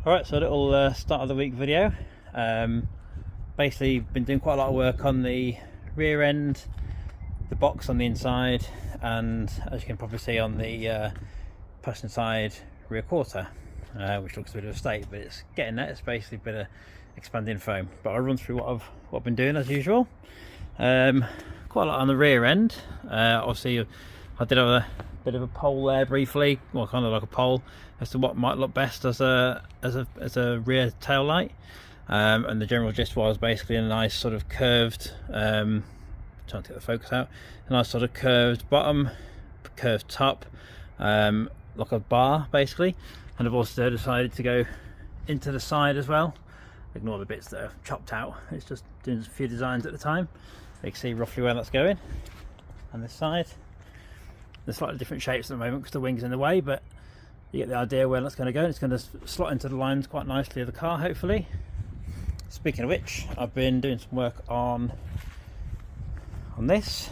Alright, so a little start of the week video. Basically been doing quite a lot of work on the rear end, the box on the inside, and as you can probably see on the passenger side rear quarter, which looks a bit of a state, but it's getting there. It's basically a bit of expanding foam. But I'll run through what I've been doing as usual. Quite a lot on the rear end. Obviously I did have a bit of a poll there briefly, well, kind of like a poll as to what might look best as a rear tail light, and the general gist was basically a nice sort of curved, trying to get the focus out, a nice sort of curved bottom, curved top, like a bar basically. And I've also decided to go into the side as well. Ignore the bits that are chopped out, it's just doing a few designs at the time. You can see roughly where that's going. And this side, there's slightly different shapes at the moment because the wing's in the way, but you get the idea where that's going to go. It's going to slot into the lines quite nicely of the car, hopefully. Speaking of which, I've been doing some work on this,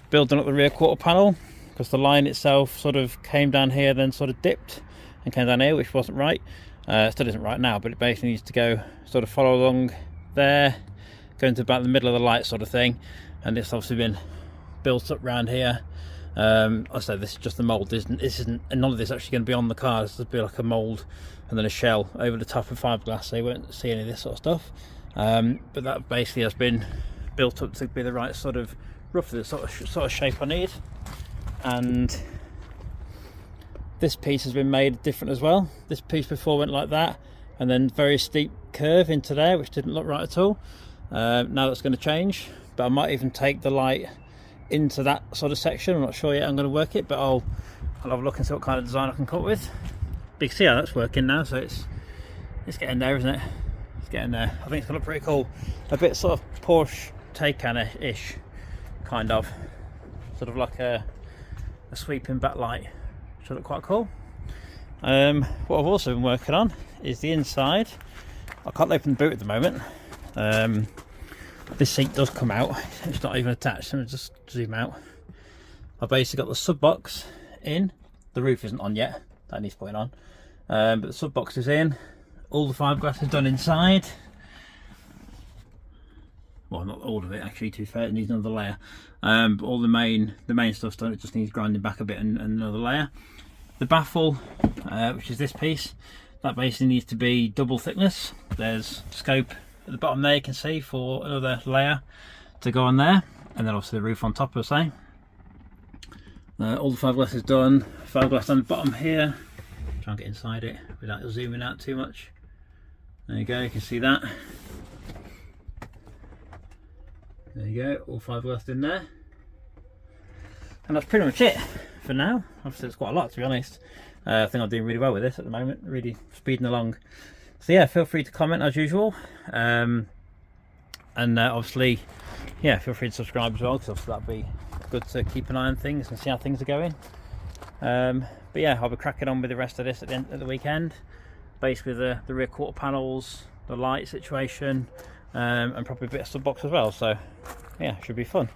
building up the rear quarter panel, because the line itself sort of came down here, then sort of dipped and came down here, which wasn't right. Still isn't right now, but it basically needs to go sort of follow along there, go into about the middle of the light sort of thing. And it's obviously been built up around here. I say this is just the mould. This isn't, and none of this is actually going to be on the car. This will be like a mould and then a shell over the top of fiberglass, so you won't see any of this sort of stuff. But that basically has been built up to be the right sort of, roughly the sort of shape I need. And this piece has been made different as well. This piece before went like that, and then very steep curve into there, which didn't look right at all. Now that's going to change, but I might even take the light into that sort of section. I'm not sure yet. I'm going to work it, but I'll have a look and see what kind of design I can come up with. But you can see how that's working now, so it's getting there, isn't it? It's getting there. I think it's going to look pretty cool. A bit sort of Porsche Taycan-ish, kind of. Sort of like a sweeping backlight. Should look quite cool. What I've also been working on is the inside. I can't open the boot at the moment. This seat does come out, it's not even attached. Let me just zoom out. I've basically got the sub box in. The roof isn't on yet, that needs putting on, but the sub box is in. All the fiberglass is done inside. Well, not all of it actually, to be fair, it needs another layer. But all the main stuff's done. It just needs grinding back a bit and another layer. The baffle, which is this piece, that basically needs to be double thickness. There's scope at the bottom there, you can see, for another layer to go on there, and then obviously the roof on top, as I say. All the fiberglass is done. Fiberglass on the bottom here. Try and get inside it without zooming out too much. There you go, you can see that. There you go, all fiberglass in there. And that's pretty much it for now. Obviously it's quite a lot, to be honest. I think I'm doing really well with this at the moment, really speeding along. So yeah, feel free to comment as usual, and obviously, yeah, feel free to subscribe as well, because that'd be good to keep an eye on things and see how things are going. But yeah, I'll be cracking on with the rest of this at the end of the weekend. Basically the rear quarter panels, the light situation, and probably a bit of sub box as well. So yeah, should be fun.